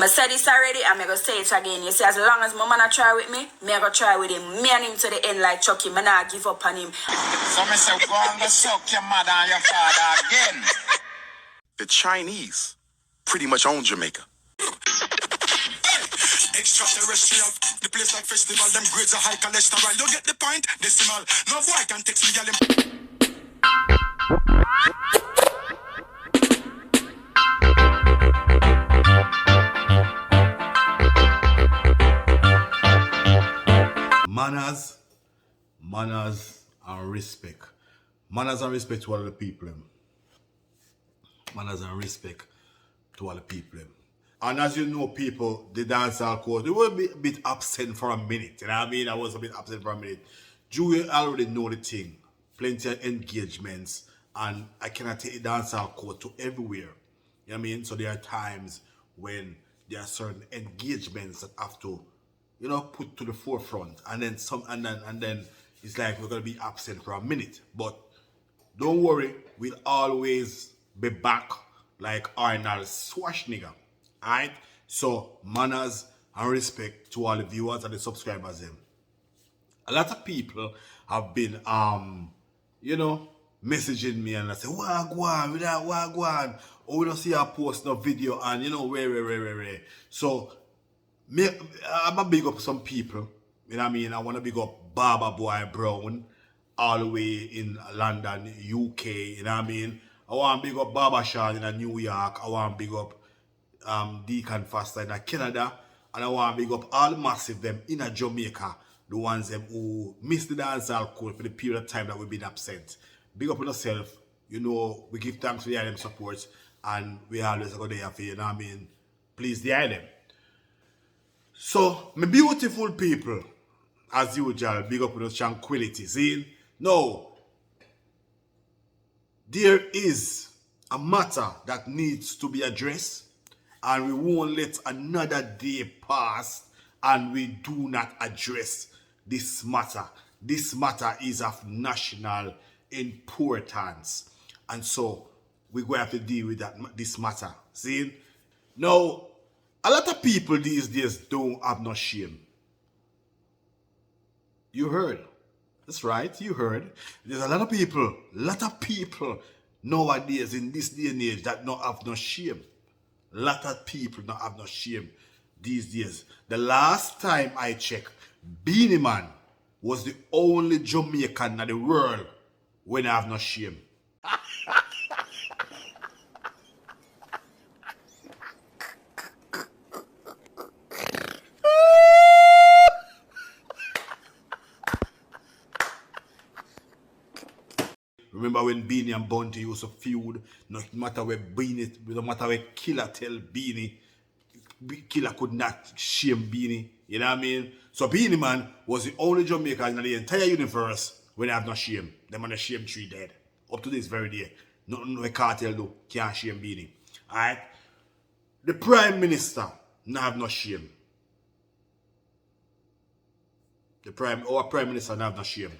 I said this already, I'm going to say it again. You see, as long as my man try with me, I go try with him. Me and him to the end like Chucky. I not give up on him. So me say, go and go suck your mother and your father again. The Chinese pretty much own Jamaica. Extraterrestrial, the place like festival, them grades are high cholesterol. You get the point? Decimal. No boy can text me, y'all. Manners and respect. Manners and respect to all the people. Manners and respect to all the people. And as you know, people, the dancehall court, they were a bit absent for a minute. You know what I mean? I was a bit absent for a minute. You already know the thing. Plenty of engagements. And I cannot take the dancehall court to everywhere. You know what I mean? So there are times when there are certain engagements that have to, you know, put to the forefront. And then it's like we're gonna be absent for a minute. But don't worry, we'll always be back like Arnold Schwarzenegger. Alright? So manners and respect to all the viewers and the subscribers. A lot of people have been you know, messaging me and I say, Wagwan, without Wagwan. Or we don't see her post no video and you know where. So I'm a big up some people. You know what I mean? I want to big up Baba Boy Brown all the way in London, UK. You know what I mean? I want to big up Baba Shaw in New York. I want to big up Deacon Foster in Canada. And I want to big up all the massive them in Jamaica. The ones them who missed the dancehall code for the period of time that we've been absent. Big up on yourself. You know, we give thanks for the them support. And we always go there for you. You know what I mean? Please, the them. So, my beautiful people, as usual, big up on your tranquility. See? No. There is a matter that needs to be addressed, and we won't let another day pass and we do not address this matter. This matter is of national importance, and so we're going to have to deal with this matter. See? Now, a lot of people these days don't have no shame. You heard. That's right, you heard. There's a lot of people nowadays in this day and age that don't have no shame. A lot of people don't have no shame these days. The last time I checked, Beenie Man was the only Jamaican in the world when I have no shame. Remember when Beenie and Bunty used to feud? No matter where Beenie, no matter where Killer tell Beenie, Killer could not shame Beenie. You know what I mean? So Beenie Man was the only Jamaican in the entire universe when they have no shame. Them on the shame tree dead. Up to this very day. Nothing no Kartel do can't shame Beenie. Alright? The Prime Minister not have no shame. Our Prime Minister not have no shame.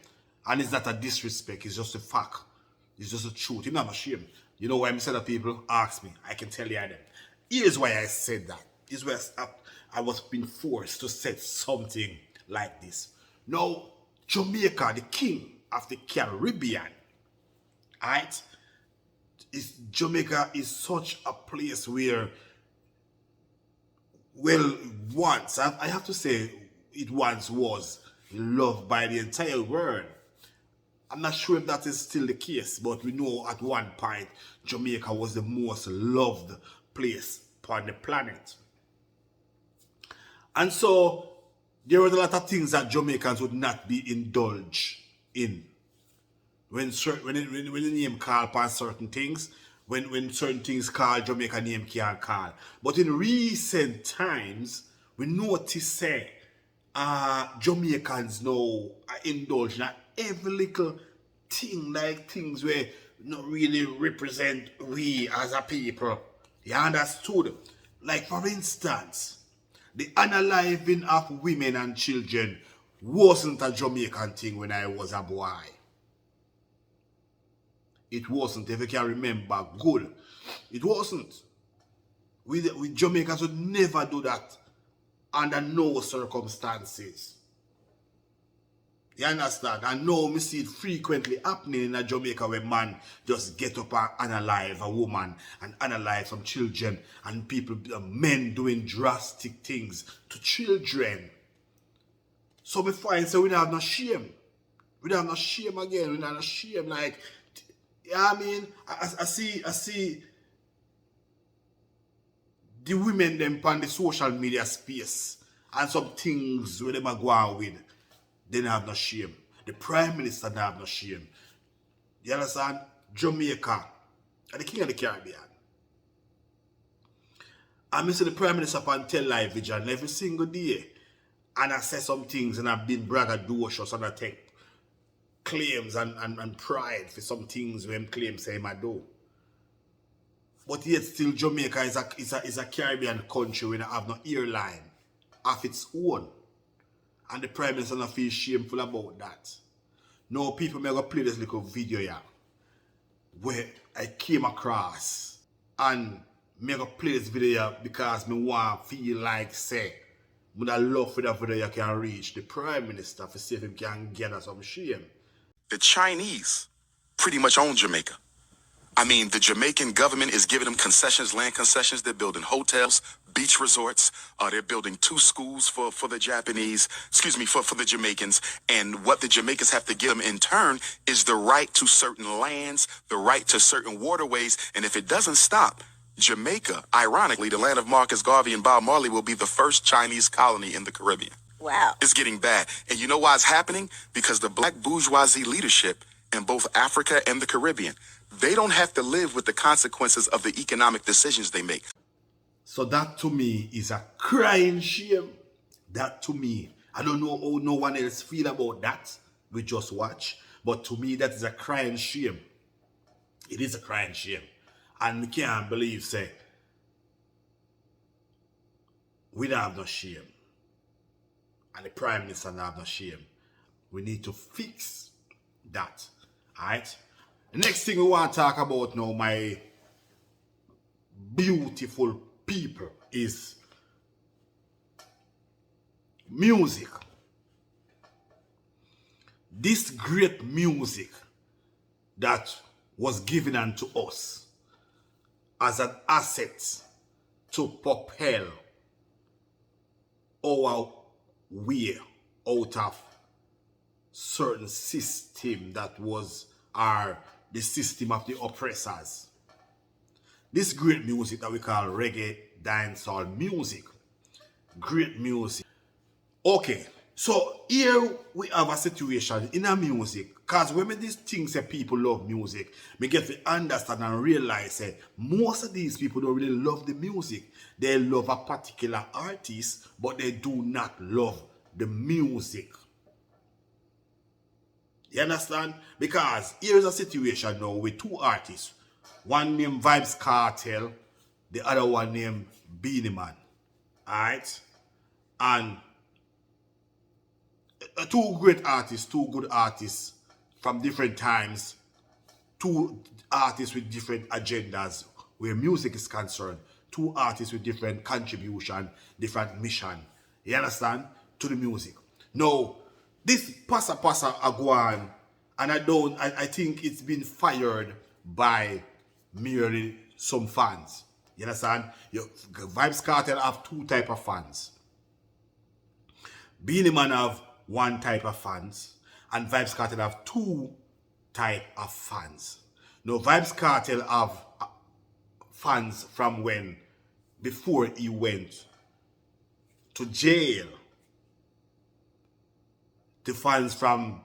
And it's not a disrespect, it's just a fact. It's just the truth. He's not ashamed. You know why I said that people ask me? I can tell you that. Here's why I said that. Here's why I was being forced to say something like this. Now, Jamaica, the king of the Caribbean, right? Jamaica is such a place where, well, once, I have to say, it once was loved by the entire world. I'm not sure if that is still the case, but we know at one point Jamaica was the most loved place on the planet. And so there was a lot of things that Jamaicans would not be indulged in. When the name call upon certain things, when certain things call, Jamaica name can't call. But in recent times, we notice Jamaicans now are indulging in every little thing, like things where not really represent we as a people. You understood? Like for instance, the unaliving of women and children wasn't a Jamaican thing when I was a boy. It wasn't, if you can remember good. It wasn't. with Jamaicans would never do that under no circumstances. You understand? And now me see it frequently happening in a Jamaica where man just get up and unalive a woman and unalive some children, and people, men doing drastic things to children. So me find so we don't have no shame. We don't have no shame again. We don't have no shame. Like, yeah, I mean, I see the women them on the social media space and some things where them are going with. They don't have no shame. The Prime Minister don't have no shame. You understand? Jamaica and the King of the Caribbean. I see the Prime Minister on television every single day. And I say some things and I've been braggadocious and I take claims and pride for some things when claims say I do. But yet still Jamaica is a Caribbean country where they have no airline of its own. And the Prime Minister not feel shameful about that. Now people may go play this little video here where I came across, and me go play this video here because me want feel like say would I love for that video you can reach the Prime Minister to see if him can gather some shame. The Chinese pretty much own Jamaica. I mean, the Jamaican government is giving them concessions, land concessions. They're building hotels, beach resorts. They're building 2 schools for the Japanese, for the Jamaicans. And what the Jamaicans have to give them in turn is the right to certain lands, the right to certain waterways. And if it doesn't stop, Jamaica, ironically, the land of Marcus Garvey and Bob Marley, will be the first Chinese colony in the Caribbean. Wow. It's getting bad. And you know why it's happening? Because the black bourgeoisie leadership in both Africa and the Caribbean, they don't have to live with the consequences of the economic decisions they make. So that to me is a crying shame. That to me, I don't know how no one else feel about that. We just watch. But to me, that is a crying shame. It is a crying shame. And we can't believe, say, we don't have no shame. And the Prime Minister don't have no shame. We need to fix that. Alright? The next thing we want to talk about now, my beautiful people, is music. This great music that was given unto us as an asset to propel our way out of certain system that was the system of the oppressors. This great music that we call reggae, dancehall music. Great music. Okay, so here we have a situation in our music, because when these things say people love music, we get to understand and realize that most of these people don't really love the music. They love a particular artist, but they do not love the music. You understand? Because here's a situation now with 2 artists. One named Vybz Kartel, the other one named Beenie Man. Alright? And 2 great artists, 2 good artists from different times. 2 artists with different agendas where music is concerned. 2 artists with different contribution, different mission. You understand? To the music. Now, this passa Aguan, and I think it's been fired by merely some fans. You understand? Vybz Kartel have 2 type of fans. Beenie Man have 1 type of fans, and Vybz Kartel have 2 type of fans. Now, Vybz Kartel have fans from before he went to jail. The fans from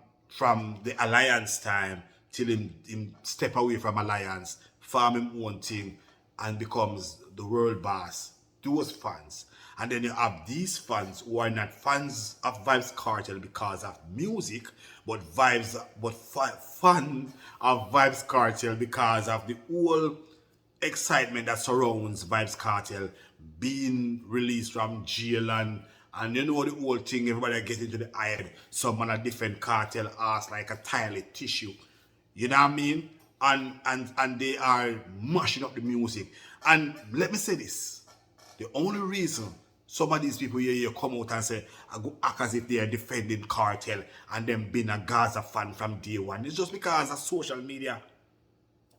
the Alliance time till him step away from Alliance, farm him own thing, and becomes the world boss. Those fans. And then you have these fans who are not fans of Vybz Kartel because of music, but fans of Vybz Kartel because of the whole excitement that surrounds Vybz Kartel being released from jail, and you know the whole thing, everybody get into the eye. Some man a different cartel ass like a toilet tissue. You know what I mean? And they are mashing up the music. And let me say this. the only reason some of these people here come out and say, I go act as if they are defending Kartel and them being a Gaza fan from day one, it's just because of social media.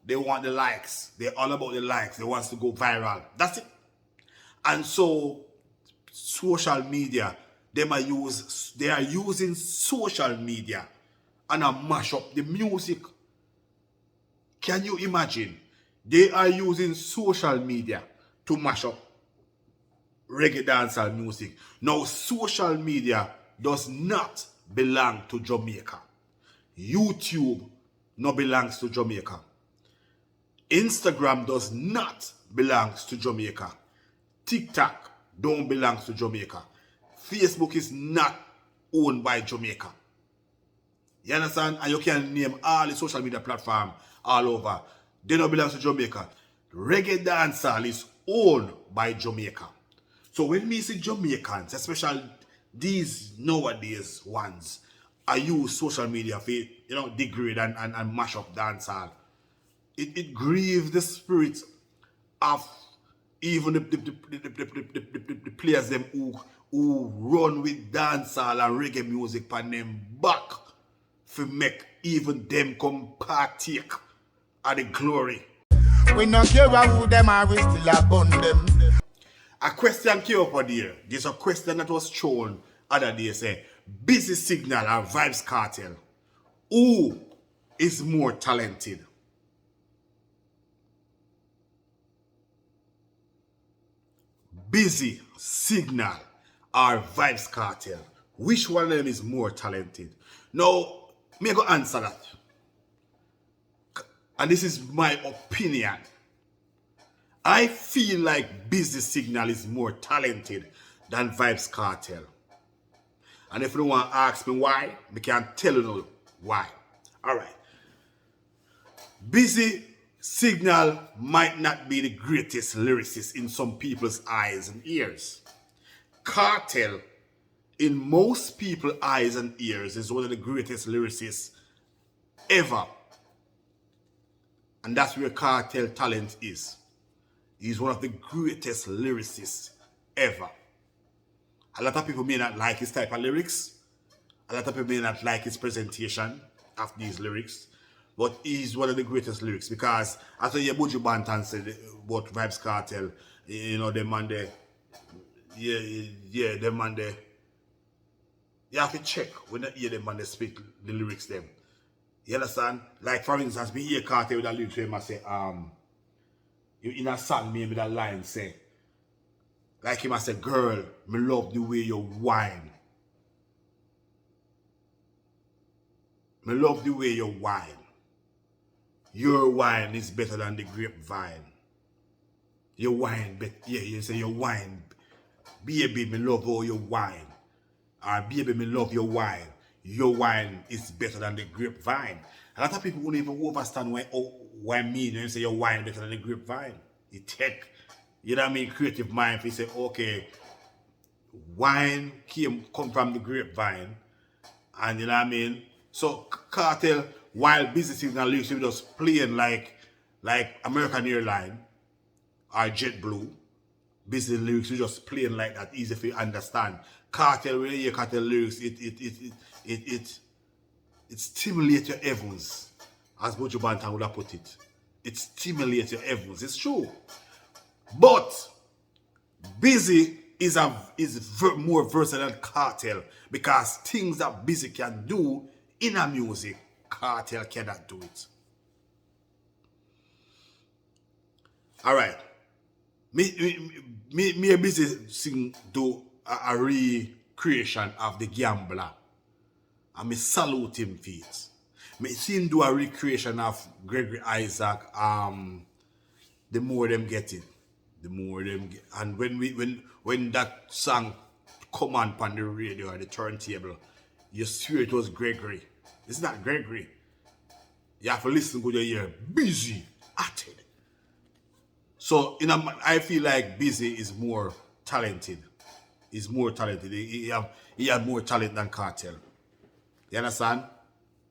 They want the likes. They're all about the likes. They want to go viral. That's it. And so social media, they are using social media and mash up the music. Can you imagine? They are using social media to mash up reggae dancehall music. Now, social media does not belong to Jamaica. YouTube no belongs to Jamaica. Instagram does not belong to Jamaica. TikTok don't belong to Jamaica. Facebook is not owned by Jamaica. You understand? And you can name all the social media platforms all over. They don't belong to Jamaica. Reggae dancehall is owned by Jamaica. So when we see Jamaicans, especially these nowadays ones, I use social media for degrade and mash up dancehall. It grieves the spirit of even the players them who run with dancehall and reggae music pan them back for make even them come partake of the glory. We not care who them are, we still upon them. A question came up there. There's a question that was thrown other day, say, Busy Signal and Vybz Kartel, who is more talented? Busy Signal or Vybz Kartel, which one of them is more talented? Now, me go answer that. And this is my opinion. I feel like Busy Signal is more talented than Vybz Kartel. And if you don't want to ask me why, I can't tell you why. Alright. Busy Signal might not be the greatest lyricist in some people's eyes and ears. Kartel, in most people's eyes and ears, is one of the greatest lyricists ever. And that's where Kartel talent is. He's one of the greatest lyricists ever. A lot of people may not like his type of lyrics. A lot of people may not like his presentation of these lyrics. But he's one of the greatest lyrics because after Buju Banton said about Vybz Kartel, them man there, them man there, you have to check when you hear them man they speak the lyrics them. You understand? Like for instance, me hear Kartel with a lyrics where I say, in a song me with a line say, like him I say, girl, me love the way you whine. Me love the way you whine. Your wine is better than the grapevine. Your wine, you say your wine. Baby, me love all your wine. Or baby, me love your wine. Your wine is better than the grapevine. A lot of people won't even understand why me, you say your wine better than the grapevine. It take, creative mind if you say, okay, wine come from the grapevine. And So Kartel, while Busy Signal lyrics, he was just playing like American Airlines or JetBlue. Busy lyrics, he just playing like that, easy for you to understand. Kartel, when you hear Kartel lyrics, it stimulates your heavens, as Buju Banton would have put it. It stimulates your heavens. It's true. But Busy is more versatile than Kartel because things that Busy can do in a music, Kartel cannot do it. Alright. Me Busy sing do a recreation of The Gambler. And me salute him for it. Me see him do a recreation of Gregory Isaac. The more them get it, the more them get. And when that song come on the radio or the turntable, you swear it was Gregory. It's not Gregory. You have to listen to your ear. Busy at it. So I feel like Busy is more talented. He's more talented. He have more talent than Kartel. You understand?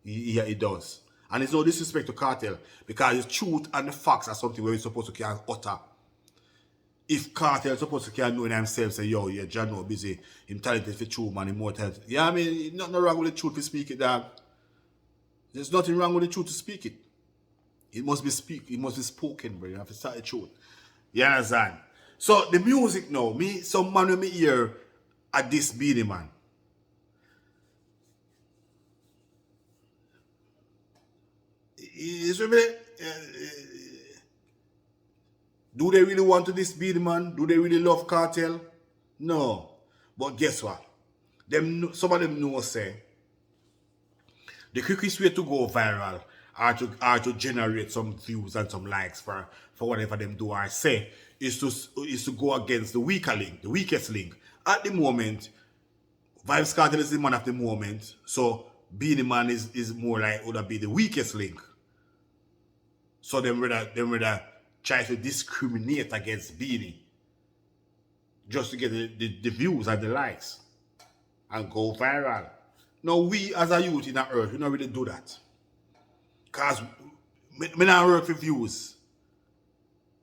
He does. And it's no disrespect to Kartel because the truth and the facts are something where you're supposed to can utter. if Kartel supposed to can know himself, say, yo, yeah, John no busy, him talented for true, man, him more talented. Yeah, I mean, nothing wrong with the truth to speak it, dog. There's nothing wrong with the truth to speak it. It must be spoken, bro. You have to start the truth. You understand? So the music now, some man with me hear at this Beenie Man. Is really, do they really want to this Beenie Man? Do they really love Kartel? No. But guess what? Some of them know say the quickest way to go viral are to generate some views and some likes for whatever them do or say is to go against the weakest link. At the moment, Vybz Kartel is the man of the moment, so Beenie Man is more like would be the weakest link. So them rather try to discriminate against Beenie just to get the views and the likes and go viral. Now we as a youth in the earth, we don't really do that. Because me not work for views.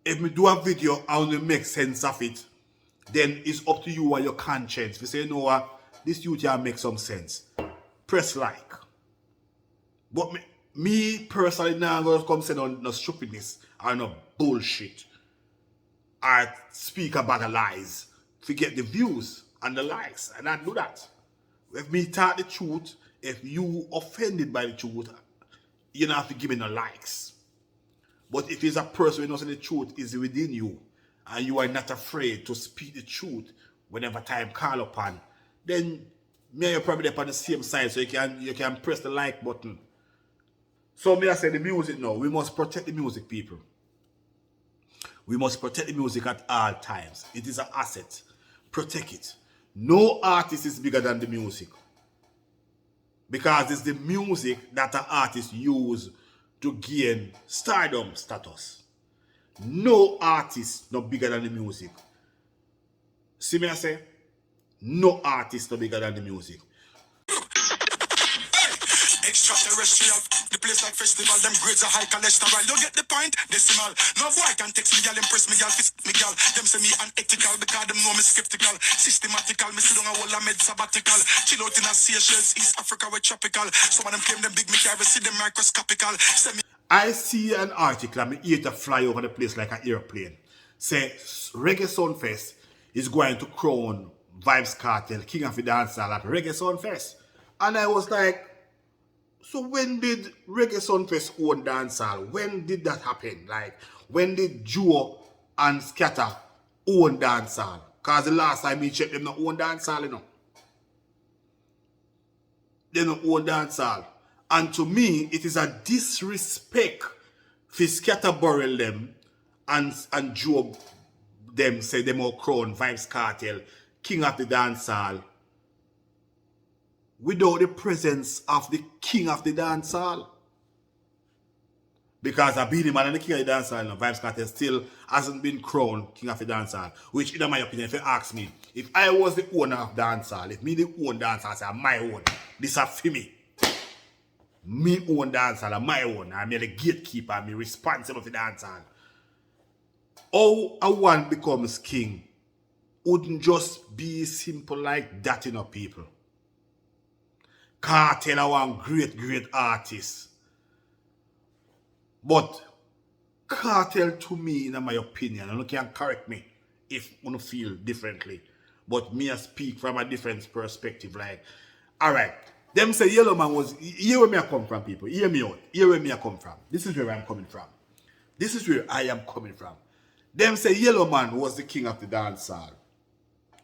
If me do a video and we make sense of it, then it's up to you and your conscience. If you say, you know what, this youth here make some sense, press like. But me personally now I'm going to come say no stupidness or no bullshit. I speak about the lies. Forget the views and the likes. And I do that. If me talk the truth, if you offended by the truth, you don't have to give me no likes. But if it's a person who knows the truth is within you, and you are not afraid to speak the truth whenever time call upon, then me and you probably on the same side, so you can press the like button. So me I say the music now, we must protect the music, people. We must protect the music at all times. It is an asset. Protect it. No artist is bigger than the music. Because it's the music that the artist use to gain stardom status. No artist no bigger than the music. See me I say? No artist no bigger than the music. Extraterrestrial, the place like festival, them grades are high cholesterol. You get the point? Decimal. No boy can text me, girl, impress me, girl, fist me, girl. Them say me unethical because them know me skeptical. Systematical, me sit down a whole med sabbatical. Chill out in a Seychelles, East Africa, we're tropical. Some of them claim them big, me can't see them microscopical. Say me I see an article, I'm here to fly over the place like an airplane. Say Reggae Sunfest is going to crown Vybz Kartel King of the Dancehall at Reggae Sunfest. And I was like, so when did Reggae Sunfest own dancehall? When did that happen? Like, when did Joe and Scatter own dancehall? Because the last time we checked, them not own dancehall, you know. They don't own dancehall. And to me, it is a disrespect for Scatter Burrell them and Joe them say them all crown Vybz Kartel King of the Dancehall without the presence of the King of the Dancehall. Because a Beenie Man and the King of the Dancehall, no, Vybz Kartel still hasn't been crowned King of the Dancehall. Which, in my opinion, if you ask me, if I was the owner of dancehall, if me the own dancehall, I say my own, this is for me. Me own dancehall, my own. I'm the gatekeeper, I'm responsible for dancehall. How a one becomes king wouldn't just be simple like that, you know, people. Kartel are one great artist. But Kartel to me, in my opinion, and you can correct me if you feel differently, but me I speak from a different perspective. Like, alright, them say Yellow Man was, here where me I come from, people. Hear me out. Here where me I come from. This is where I'm coming from. This is where I am coming from. Them say Yellow Man was the king of the dancehall.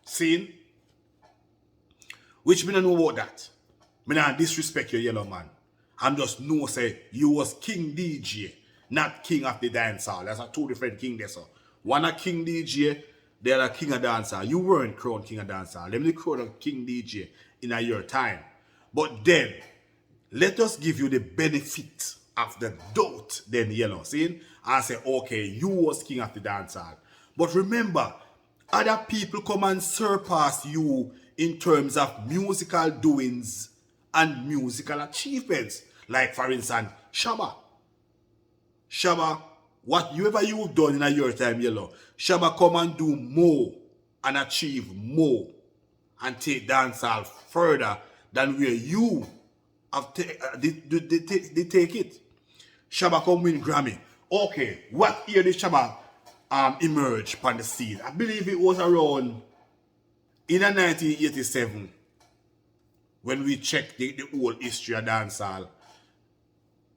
See? Which me don't know about that. Me not disrespect your Yellow Man. I'm just know say you was King DJ, not King of the Dancehall. That's a two different king there, so. One a King DJ, the other King of Dancehall. You weren't crowned King of Dancehall. Let me crown a King DJ in a year time. But then, let us give you the benefit of the doubt, then Yellow. See? I say, okay, you was King of the Dancehall. But remember, other people come and surpass you in terms of musical doings and musical achievements. Like, for instance, Shabba. Shabba whatever you've done in a year time, Yellow, Shabba come and do more and achieve more and take dancehall further than where you have they take it. Shabba come win Grammy. Okay, what year did Shabba emerge upon the scene? I believe it was around in 1987 when we check the whole history of dancehall.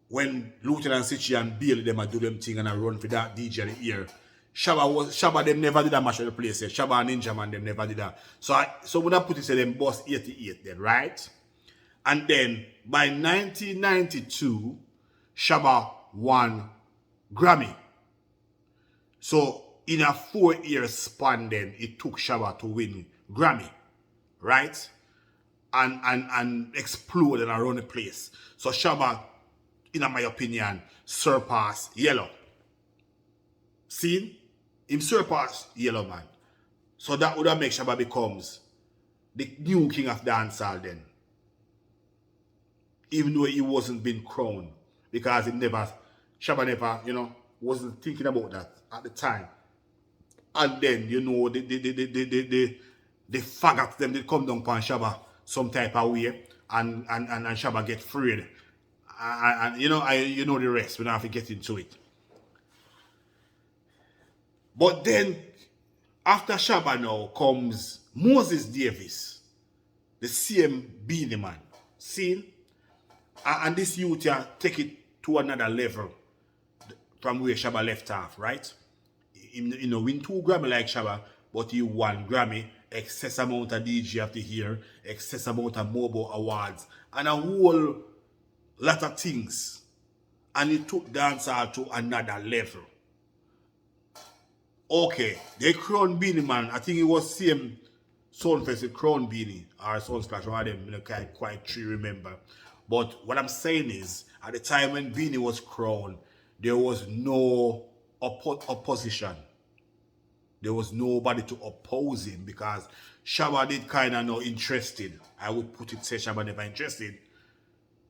When Lieutenant Sitchi and Bailey them a do them thing and I run for that DJ in the ear. Shabba them never did that much of the place. Shabba and Ninja Man them never did that. So when I put it say them boss 88 then, right? And then by 1992, Shabba won Grammy. So in a 4-year span then it took Shabba to win Grammy, right? And explode and around the place. So Shabba, in my opinion, surpassed Yellow. See? Him surpassed Yellow Man. So that would have make Shabba becomes the new king of dancehall then. Even though he wasn't being crowned. Because Shabba never, wasn't thinking about that at the time. And then, the faggots them, they come down upon Shabba some type of way. And Shabba get freed. And the rest. We don't have to get into it. But then, after Shabba now comes Moses Davis, the same Beenie Man. See? And this youth here take it to another level from where Shabba left off, right? Win 2 Grammy like Shabba, but he won Grammy, excess amount of DJ of the year, excess amount of mobile awards, and a whole lot of things. And he took dancehall to another level. Okay, they crown Beenie Man. I think it was same Soundfest crown Beenie or Sunsplash, one of them, I can't quite truly remember. But what I'm saying is, at the time when Beenie was crowned, there was no opposition. There was nobody to oppose him because Shabba did kind of not interested. I would put it, say Shabba never interested.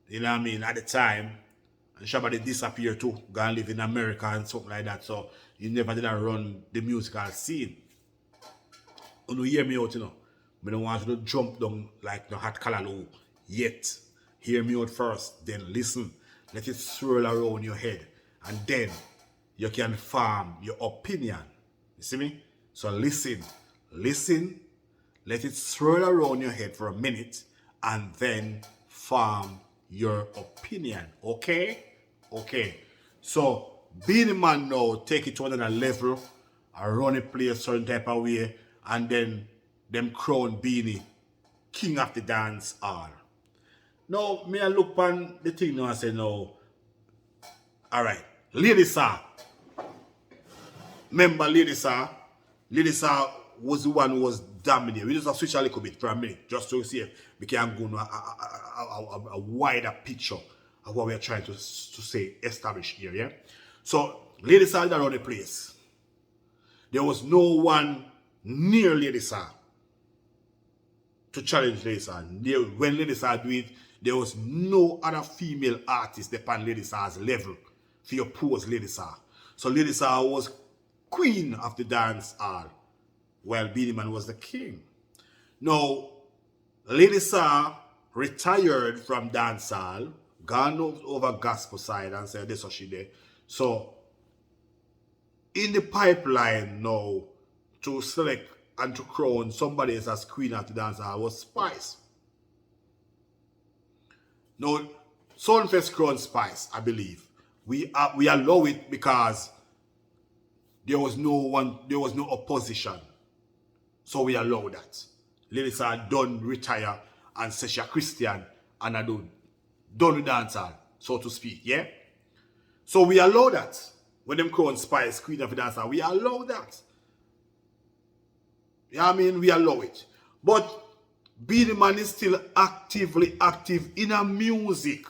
You know what I mean? At the time, and Shabba did disappear too, go and live in America and something like that. So he never did run the musical scene. You know, hear me out, I don't want you to jump down like the hot callaloo yet. Hear me out first, then listen. Let it swirl around your head. And then you can form your opinion. You see me? So listen, let it swirl around your head for a minute, and then form your opinion. Okay? Okay. So Beenie Man now take it to another level, run it play a certain type of way, and then them crown Beenie king of the dance hall. Now, me I look on the thing now and say no. Alright, Lady Sir. Remember Lady Sir? Lady Sir was the one who was dominating. We just have to switch a little bit for a minute, just to see if we can go a wider picture of what we are trying to say, establish here, yeah? So, Lady Sir did around the place. There was no one near Lady Sir to challenge Lady Sir. When Lady Sir do it, there was no other female artist upon Lady Sir's level to oppose Lady Sir. So Lady Sir was queen of the dance hall, while Beenie Man was the king. Now, Lady Sir retired from dance hall, gone over gospel side and said this what she did. So, in the pipeline now to select and to crown somebody else as queen of the dance hall was Spice. Now, Soundfest crown Spice, I believe. We allow it because there was no opposition. So we allow that. Ladies are done retire and say she's a Christian and are done with dancehall, so to speak, yeah? So we allow that. When them crown Spice, queen of the dancehall, we allow that. Yeah, I mean, we allow it. But Beenie Man is still actively active in a music.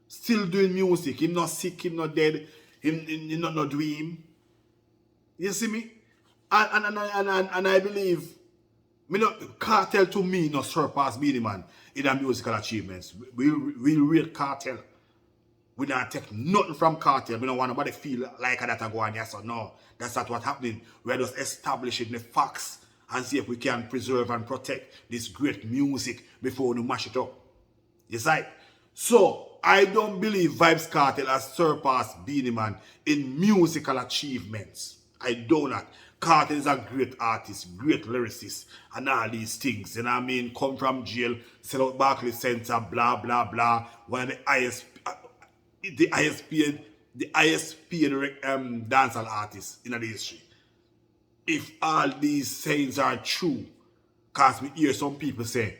Still doing music. Him not sick, him not dead, him not dream. You see me? And I believe Kartel to me not surpass Beenie Man in our musical achievements. We rate Kartel We don't take nothing from Kartel. We don't want nobody feel like that I go on yes or no. That's not what's happening. We're just establishing the facts and see if we can preserve and protect this great music before we mash it up. You see? So, I don't believe Vybz Kartel has surpassed Beenie Man in musical achievements. I do not. Kartel is a great artist, great lyricist, and all these things. You know what I mean? Come from jail, sell out Barclays Center, blah, blah, blah. One of the highest paid dancehall artists in the history. If all these sayings are true, because we hear some people say,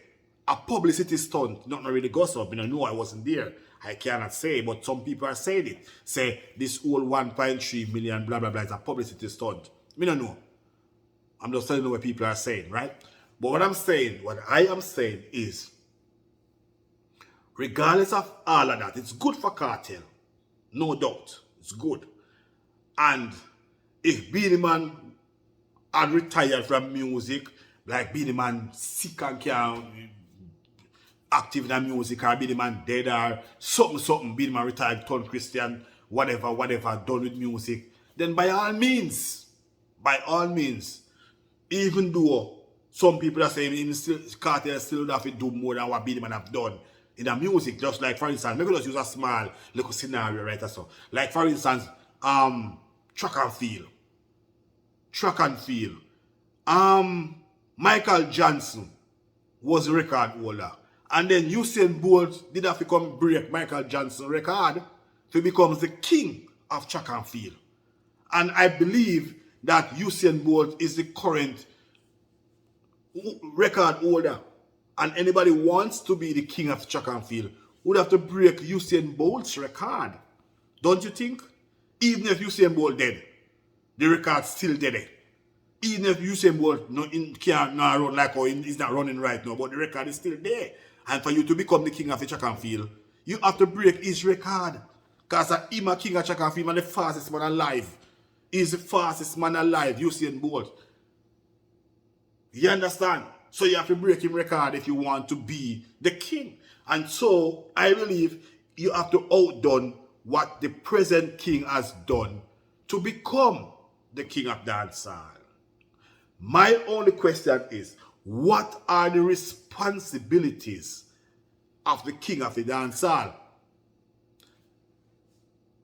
a publicity stunt, not really gossip, I know I wasn't there. I cannot say, but some people are saying it. Say, this whole 1.3 million, blah, blah, blah, is a publicity stunt. I don't know. I'm just telling you what people are saying, right? But what I am saying is, regardless of all of that, it's good for Kartel. No doubt. It's good. And if Beenie Man had retired from music, like Beenie Man sick and can't active in the music, or Beenie Man dead, or something, Beenie Man retired, turned Christian, whatever, done with music, then by all means, even though some people are saying Kartel still have to do more than what Beenie Man have done in the music, just like, for instance, maybe just use a small little scenario, right? So, like, for instance, track and field. Michael Johnson was a record holder, and then Usain Bolt did have to come break Michael Johnson record to become the king of track and field. And I believe that Usain Bolt is the current record holder, and anybody wants to be the king of track and field would have to break Usain Bolt's record. Don't you think? Even if Usain Bolt dead, the record's still dead. Even if Usain Bolt can't run like or he's not running right now, but the record is still there. And for you to become the king of the track and field, you have to break his record. Because he's a king of track and field and the fastest man alive. He's the fastest man alive, Usain Bolt. You understand? So you have to break his record if you want to be the king. And so I believe you have to outdone what the present king has done to become the king of dancehall. My only question is, what are the responsibilities of the king of the dancehall?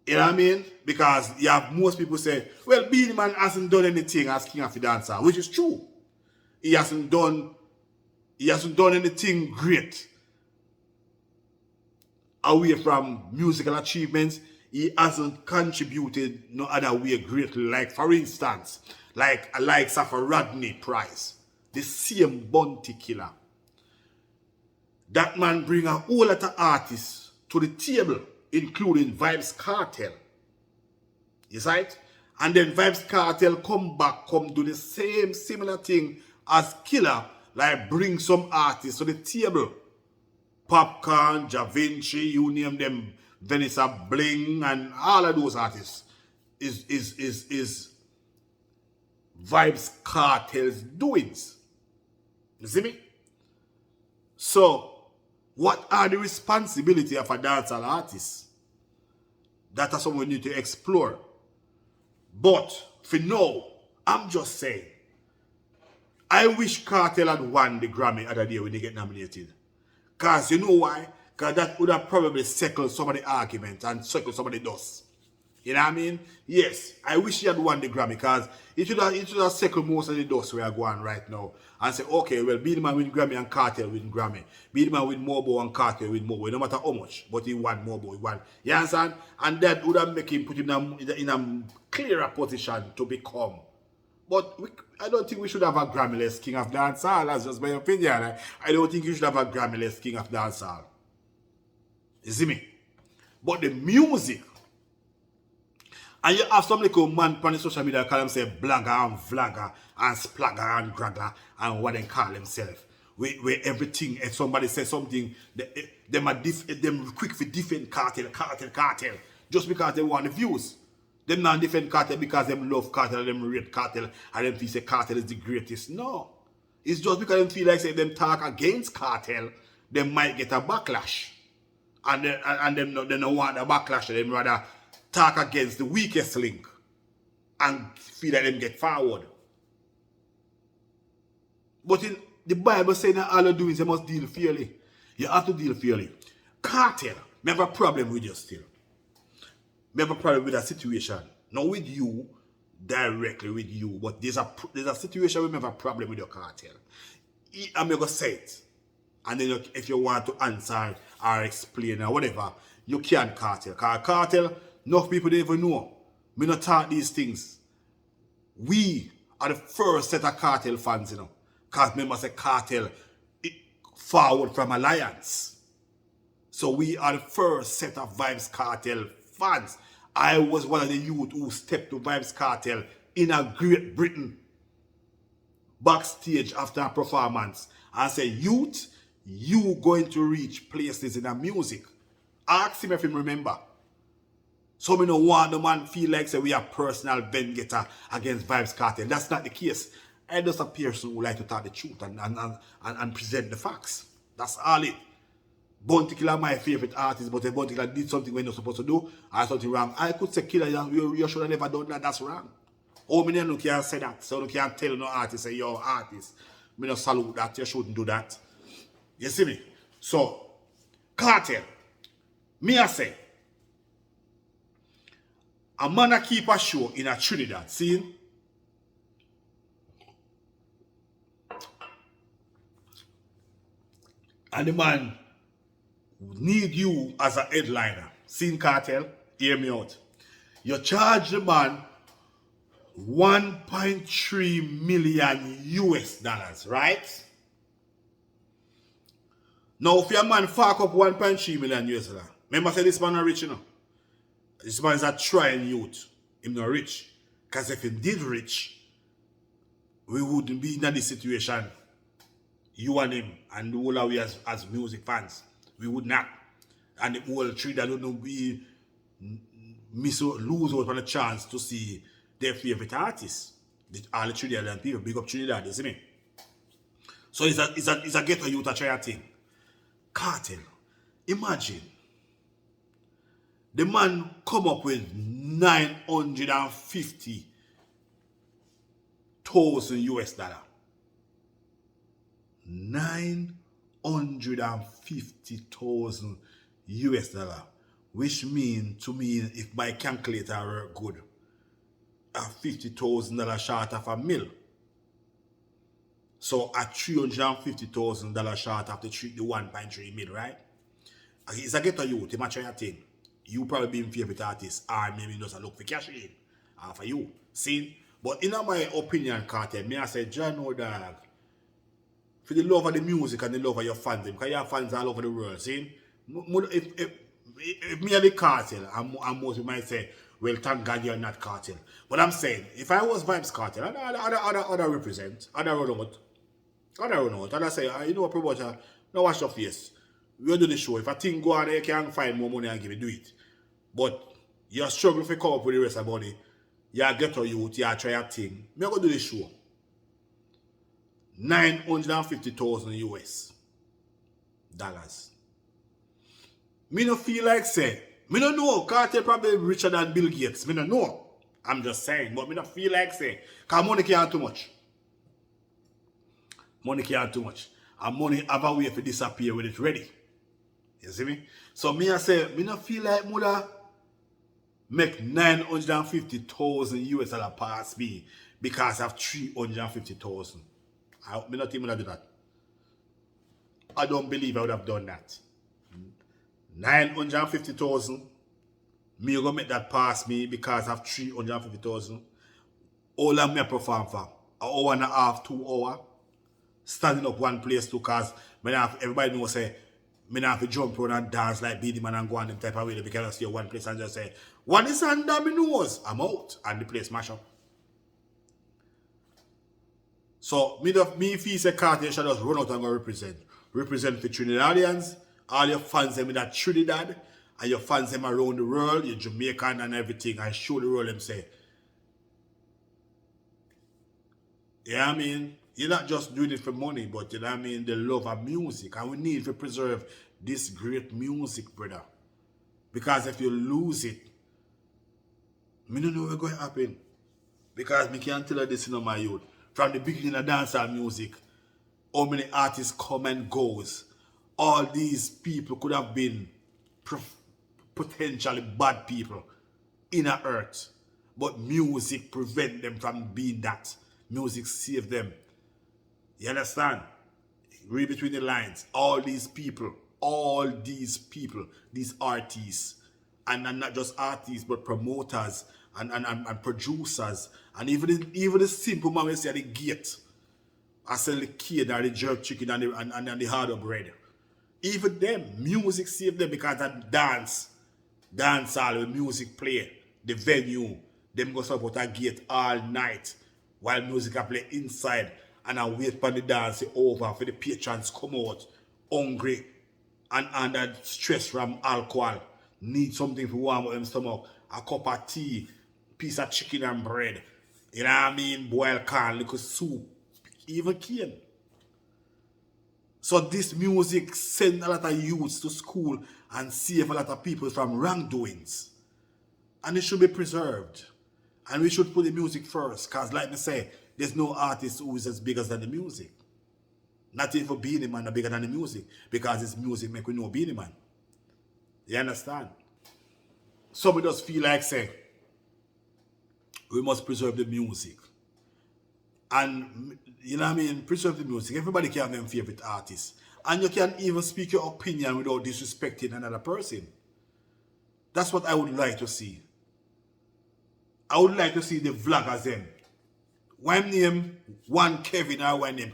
You know what I mean? Because you have most people say, well, Beenie Man hasn't done anything as king of the dancehall, which is true. He hasn't done anything great away from musical achievements. He hasn't contributed no other way greatly. Like, for instance, like Rodney Price, the same bounty killer. That man bring a whole lot of artists to the table, including Vybz Kartel. You see it? And then Vybz Kartel come do the same similar thing as Killer, like bring some artists to the table. Popcorn, Ja Vinci, you name them, Vanessa Bling, and all of those artists is Vybz Kartel's doings. You see me? So, what are the responsibilities of a dancehall artist? That is something we need to explore. But for now, I'm just saying, I wish Kartel had won the Grammy other day when they get nominated. Because you know why? Because that would have probably settled some of the arguments and settled some of the dust. You know what I mean? Yes, I wish he had won the Grammy because it should have settled most of the dust where I go on right now. And say, okay, well, Beenie Man win Grammy and Kartel win Grammy. Beenie Man win Mobo and Kartel win Mobo. No matter how much, but he won Mobo, he won. You understand? And that would have made him put him in a clearer position to become. But I don't think we should have a Grammy-less King of Dancehall. That's just my opinion. I don't think you should have a Grammy-less King of Dancehall. You see me? But the music, and you have some little man on the social media call themselves blogger and vlogger and splagger and gragger and what they call themselves. Where everything, if somebody says something, them quick for defend Kartel. Just because they want the views. Them not defend Kartel because them love Kartel, them rate Kartel, and them say Kartel is the greatest. No. It's just because them feel like say them talk against Kartel, they might get a backlash. And them don't want the backlash. Them rather talk against the weakest link and feel that them get forward. But in the Bible saying that all you do is you must deal fairly. You have to deal fairly. Kartel, me have a problem with you still. Me have a problem with that situation. Not with you, directly with you, but there's a situation where me have a problem with your Kartel. I'm going to say it. And then if you want to answer or explain or whatever, you can Kartel. Because Kartel, enough people don't even know. Me not talk these things. We are the first set of Kartel fans, you know. Because remember, say Kartel forward from Alliance. So we are the first set of Vybz Kartel fans. I was one of the youth who stepped to Vybz Kartel in a Great Britain backstage after a performance. I said, youth, you going to reach places in the music. Ask him if he remember. So me no want the man feel like say we are personal vendetta against Vybz Kartel. That's not the case. I'm just a person who like to talk the truth and present the facts. That's all it. Bounty Killer my favorite artist, but if Bounty Killer did something when you're supposed to do, or something wrong, I could say Killer, you should have never done that, that's wrong. Oh, me no can't say that. So you can't tell no artist, say you're an artist. Me no salute that, you shouldn't do that. You see me? So, Kartel, me I say, a man a keep a show in a Trinidad, see? And the man need you as a headliner. See, Kartel, hear me out. You charge the man 1.3 million US dollars, right? Now, if your man fuck up 1.3 million US dollars, remember say this man not rich, you know? This man is a trying youth. He's not rich. Because if he did rich, we wouldn't be in this situation. You and him and the whole of we as music fans. We would not. And the whole tree that don't know we lose out on a chance to see their favorite artists. All the Trinidadian people, big up Trinidad, you see me? So it's a ghetto youth a try a thing. Kartel, imagine the man come up with 950,000 US dollar. 950,000 US dollar, which mean to me, if my calculator work good, a $50,000 short of a mil. So a $350,000 short of the 1.3 mil, right? It's a ghetto youth, it's a thing. You probably be in favorite artist, or maybe just a look for cash in, for you. See? But in my opinion, Kartel, me I say, John no dog, for the love of the music and the love of your fans, because your fans all over the world, see? If me and the Kartel, and most people might say, well, thank God you're not Kartel. But I'm saying, if I was Vybz Kartel, I'd represent, I'd run out, I'd say, you know what, promoter, now watch your face. We'll do the show. If a thing go on there, you can find more money and give it, do it. But you're struggling to come up with the rest of the money. You get to youth, you try a thing. Me go do the show. 950,000 US dollars. Me no feel like say, me no know, Kartel probably richer than Bill Gates. Me no know. I'm just saying, but me no feel like say, because money can't too much. Money can't too much. And money have a way to disappear when it's ready. You see me? So me I say, me no feel like mother make 950,000 US dollar pass me because of 350,000. Me not even do that. I don't believe I would have done that. 950,000. Me gonna make that pass me because of 350,000. All of me perform for an hour and a half, 2 hours. Standing up one place too, cause everybody knows say me not have to jump around and dance like Beenie Man and go on them type of way because I stay one place and just say, what is under me nose? I'm out and the place mash up. So me feel say Kartel should just run out and go represent. Represent the Trinidadians, all your fans them in that Trinidad, and your fans them around the world, your Jamaican and everything, and show the world them say. Yeah, I mean, you're not just doing it for money, but you know what I mean, the love of music. And we need to preserve this great music, brother. Because if you lose it, I don't know what's going to happen. Because I can't tell you this in my youth. From the beginning of dancehall music, how many artists come and goes. All these people could have been potentially bad people in the earth. But music prevent them from being that. Music save them. You understand? Read between the lines. All these people, these artists, and not just artists, but promoters and producers, and even the simple man will say at the gate, I sell the kid or the jerk chicken and the hard bread. Even them, music save them because that dance hall with music play, the venue, them go support a gate all night while music are play inside, and I wait for the dance over for the patrons come out hungry and under stress from alcohol, need something to warm up them stomach, a cup of tea, piece of chicken and bread, you know what I mean, boiled corn, little soup, even cane. So this music send a lot of youths to school and save a lot of people from wrongdoings. And it should be preserved. And we should put the music first. Because like I say, there's no artist who is as big as than the music. Not even Beenie Man are bigger than the music. Because it's music make we know Beenie Man. You understand? Some of us feel like say, we must preserve the music. And, you know what I mean, preserve the music. Everybody can have their favorite artists. And you can even speak your opinion without disrespecting another person. That's what I would like to see. I would like to see the vloggers then. One name, one Kevin or one name.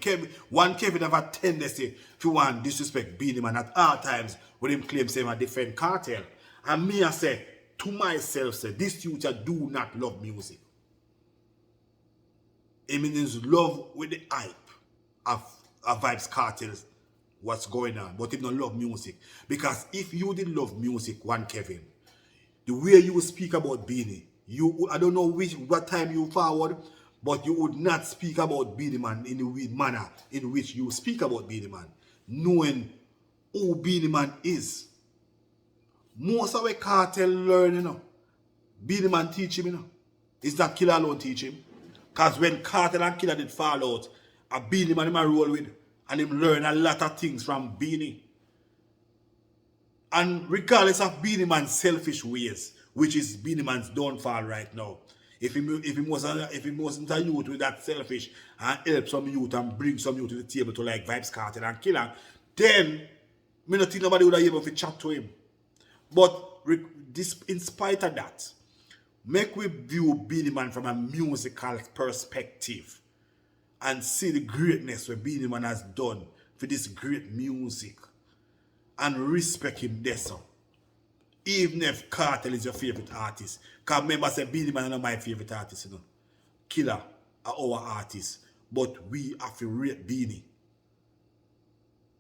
One Kevin have a tendency to want disrespect Beenie Man at all times when him claims him a defend Kartel. And me I say to myself, say, this youth do not love music. It means love with the hype of Vibes Kartels, what's going on, but he don't love music. Because if you didn't love music, one Kevin, the way you speak about Beenie, I don't know what time you forward, but you would not speak about Beenie Man in the manner in which you speak about Beenie Man, knowing who Beenie Man is. Most of the Kartel learn, you know. Beenie Man teach him, you know. It's that Killer alone teach him. Because when Kartel and Killer did fall out, a Beenie Man him a roll with, and him learn a lot of things from Beenie. And regardless of Beenie Man's selfish ways, which is Beenie Man's downfall right now, if he wasn't a youth with that selfish and help some youth and bring some youth to the table to like Vibes Kartel and Killer, then I don't think nobody would have able to chat to him. But in spite of that, make we view Beenie Man from a musical perspective and see the greatness what Beenie Man has done for this great music and respect him there, so. Even if Kartel is your favorite artist. Because remember, say Beenie Man is not my favorite artist, you know. Killer are our artists. But we have to rate Beenie.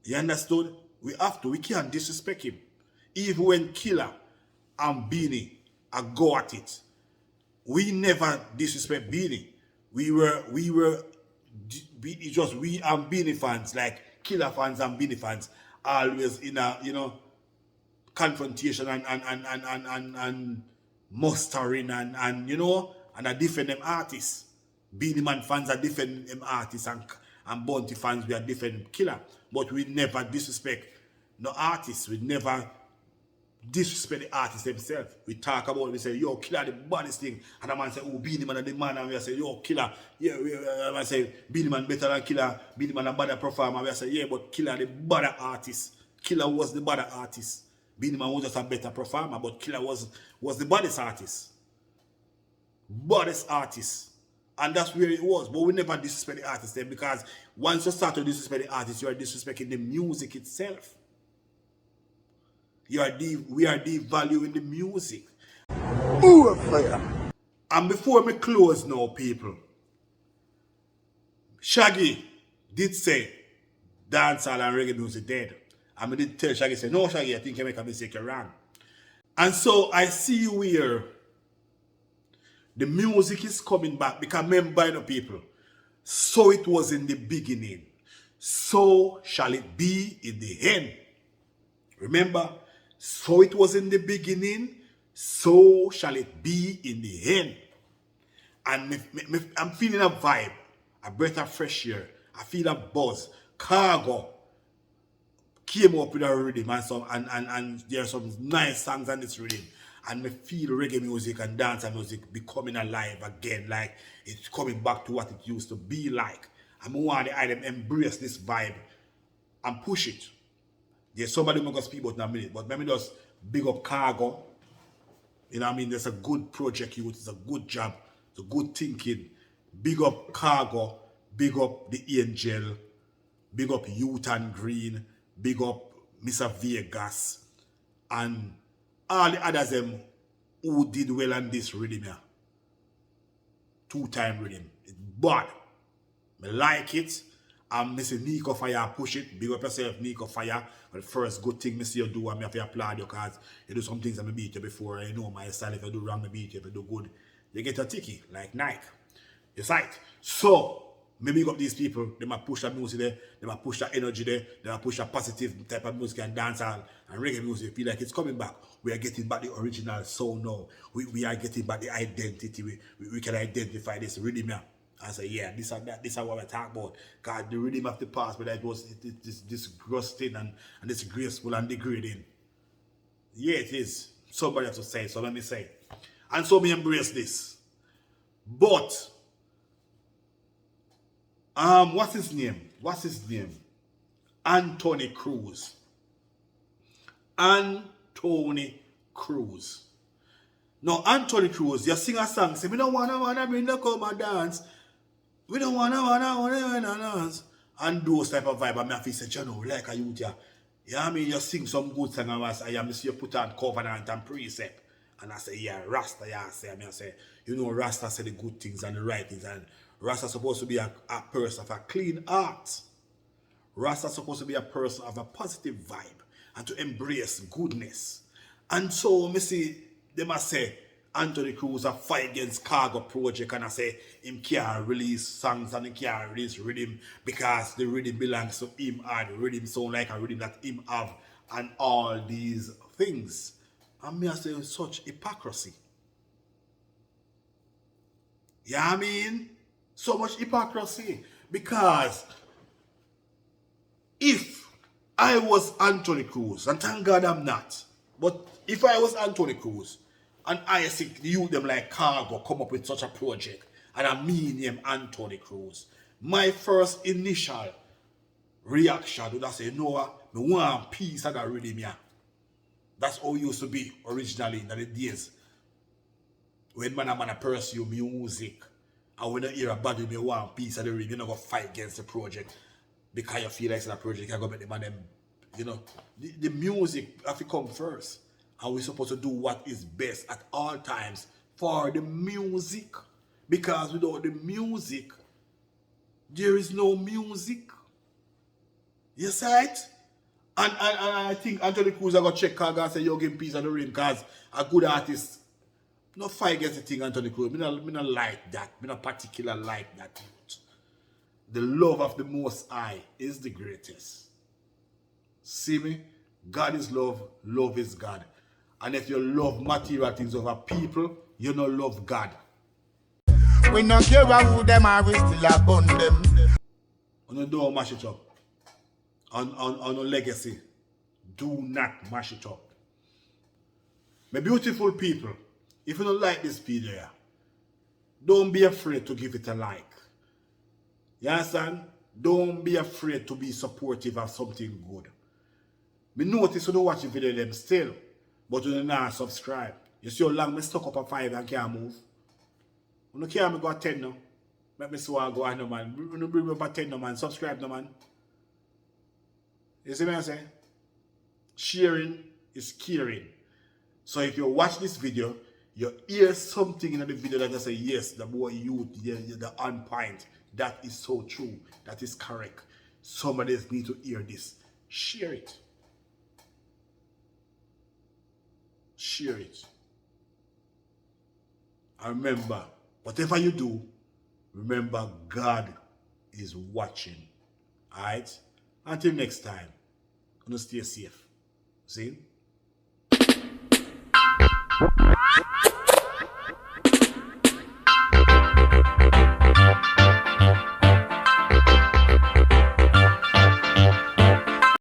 You understood? We have to. We can't disrespect him. Even when Killer and Beenie are go at it, we never disrespect Beenie. It just we and Beenie fans, like Killer fans and Beenie fans, always in a, you know, confrontation and mustering and you know, and a different them artists. Beenie Man fans are different them artists and Bounty fans we are different Killer. But we never disrespect no artists. We never disrespect the artists themselves. We talk about it, we say, yo, Killer the baddest thing. And a man say, oh, Beenie Man are the man, and we say, yo, Killer, yeah, I say, Beenie Man better than Killer, Beenie Man a better performer. We say, yeah, but Killer the better artist. Killer was the better artist. Beenie Man was just a better performer, but Killer was the baddest artist. Baddest artist. And that's where it was. But we never disrespect the artist then, because once you start to disrespect the artist, you are disrespecting the music itself. We are devaluing the music. Ooh, fire. And before me close now, people, Shaggy did say dancehall and reggae music dead. And I did tell Shaggy, say, no, Shaggy, I think you make a mistake, you're wrong. And so I see where the music is coming back, because remember, you know, people, so it was in the beginning, so shall it be in the end. Remember, so it was in the beginning, so shall it be in the end. And I'm feeling a vibe, a breath of fresh air. I feel a buzz. Khago came up with a rhythm and there are some nice songs on this rhythm. And I feel reggae music and dance music becoming alive again, like it's coming back to what it used to be like. And I want them embrace this vibe and push it. There's somebody going to speak about in a minute, but let me just big up Khago. You know what I mean? There's a good project youth, it's a good job, it's a good thinking. Big up Khago, big up the Angel, big up Youth and Green, big up Mr. Vegas, and all the others them who did well on this rhythm here. 2-time rhythm. It's bad. I like it. And Mr. Nico Fire push it. Big up yourself, Nico Fire. But the first good thing I see you do, I have to applaud you because you do some things I beat you before. I know my style. If you do wrong, I beat you. If you do good, you get a ticky, like Nike. You sight. So, maybe big up these people. They might push that music there. They might push that energy there. They might push that positive type of music and dancehall and reggae music. Feel like it's coming back. We are getting back the original soul now. We are getting back the identity. We can identify this rhythm here. I say, yeah, this and that, this is what I talk about. God, the rhythm of the past, but it was disgusting and disgraceful and degrading. Yeah, it is. Somebody has to say it, so let me say it. And so me embrace this. But, what's his name? Anthony Cruz. Anthony Cruz. Now, Anthony Cruz, you sing a song, say, we don't wanna bring the come and dance. We don't wanna dance. And those type of vibe, I have to say, you know, like a youth, yeah. Yeah, I mean, you sing some good song, and I see you put on covenant and precept. And I say, yeah, Rasta, yeah, I say, you know, Rasta say the good things and the right things. And Rasta supposed to be a person of a clean heart. Rasta supposed to be a person of a positive vibe and to embrace goodness. And so, me see, they must say, Anthony Cruz a fight against Khago project, and I say him can't release songs and he can't release rhythm because the rhythm belongs to him and the rhythm sound like a rhythm that him have and all these things. And me I say such hypocrisy. Yeah, I mean, so much hypocrisy because if I was Anthony Cruz, and thank God I'm not, but if I was Anthony Cruz, and I see the youth them like Khago come up with such a project, and I mean him Anthony Cruz, my first initial reaction would I say, no, I want peace of that rhythm here. That's how it used to be originally in the days. When man pursue music, and when you hear a bad rhythm, you want peace of the rhythm, you're not going to fight against the project because you feel like it's a project, you're going to make the man them, you know. The music have to come first. And we're supposed to do what is best at all times for the music. Because without the music, there is no music. You see it? And I think Anthony Cruz are going to check Khago and say, yo, give him peace of the ring because a good artist, no fight against the thing Anthony Cruz. Me not like that. Me not particular like that. The love of the Most High is the greatest. See me? God is love, love is God. And if you love material things over people, you don't love God. We not care who them are, we still upon them. On don't mash it up. On a legacy. Do not mash it up. My beautiful people, if you don't like this video, don't be afraid to give it a like. You understand? Don't be afraid to be supportive of something good. Me notice you don't watch the video them still. But you don't subscribe. You see how long I stuck up at 5 and can't move? You don't care me go at 10 now. Let me see what I go on no man. You don't bring me up at 10 no man. Subscribe no man. You see what I'm saying? Sharing is caring. So if you watch this video, you hear something in the video that I say, yes, the boy youth, the on point. That is so true. That is correct. Somebody else need to hear this. Share it. Share it. And remember, whatever you do, remember God is watching. Alright? Until next time, stay safe. See?